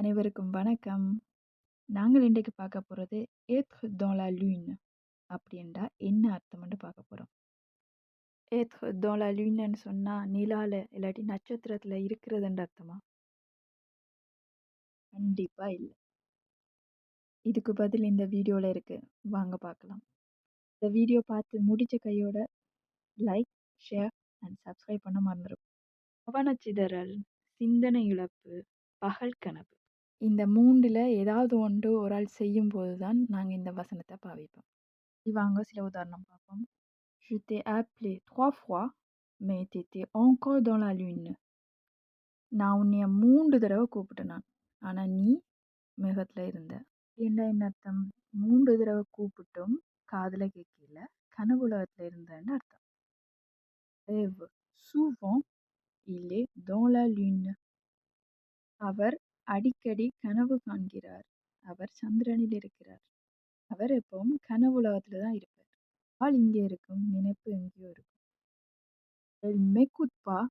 அனைவருக்கும் வணக்கம். நாங்கள் இன்றைக்கு பார்க்க போறது "எத்ர் dans la lune" அப்படின்டா என்ன அர்த்தம்னு பார்க்க போறோம். "எத்ர் dans la luneன்னு சொன்னா நிலால இல்லாட்டி நட்சத்திரத்துல இருக்கிறதுன்னு அர்த்தமா? கண்டிப்பா இல்ல. இதுக்கு பதில் இந்த வீடியோல இருக்கு. வாங்க பார்க்கலாம். இந்த வீடியோ பார்த்து முடிச்ச கையோட லைக், ஷேர் அண்ட் சப்ஸ்கிரைப் பண்ண மறந்துரும். கவனச்சிதறல், சிந்தனை இழப்பு, பகல் கனவு. இந்த 3ல ஏதாவது ஒன்று ஒரு ஆள் செய்யும்போது தான் நாங்க இந்த வசனத்த பாவிப்போம். வாங்க சில உதாரணம் பார்ப்போம். Je t'ai appelé 3 fois, mais t'étais encore dans la lune. நான் உன்னைய 3 தடவை கூப்பிட்டேன் நான். ஆனா நீ மேகத்துல இருந்த. ஏன்டா என்ன அர்த்தம்? 3 தடவை கூப்பிட்டும் காதுல கேட்கல. கனவுலகத்துல இருந்தேன்னு அர்த்தம். Rêve. Souvent, il est dans la lune. அவர் அடிக்கடி கனவு காண்கிறார். அவர் சந்திரனில் இருக்கிறார். அவர் எப்பவும் கனவுலகத்துல தான் இருப்பார். ஆள் இங்கே இருக்கும், நினைப்பு எங்கேயோ இருக்கும். Elle m'écoute pas,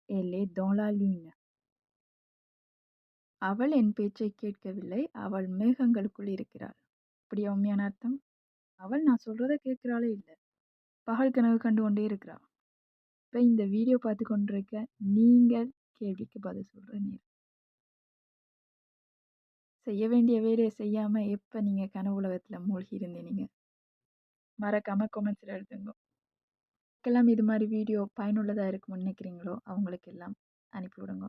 elle est dans la lune. அவள் என் பேச்சைக் கேட்கவில்லை, அவள் மேகங்களுக்குள் இருக்கிறாள். அப்படியா உண்மையான அர்த்தம்? அவள் நான் சொல்றத கேட்கிறாளே இல்ல. பகல் கனவு கண்டு கொண்டே இருக்கிறா. இப்ப இந்த வீடியோ பார்த்து கொண்டிருக்க நீங்கள் கேள்விக்கு பதில் சொல்ற நேரம். செய்ய வேண்டிய வேலையை செய்யாம எப்ப நீங்க கனவு உலகத்துல மூழ்கி இருந்தீங்க? மறக்காம கமெண்ட்ஸ்ல எழுதுங்க. யாருக்கெல்லாம் இது மாதிரி வீடியோ பயனுள்ளதா இருக்கும்னு நினைக்கிறீங்களோ அவங்களுக்கு எல்லாம் அனுப்பி விடுங்க.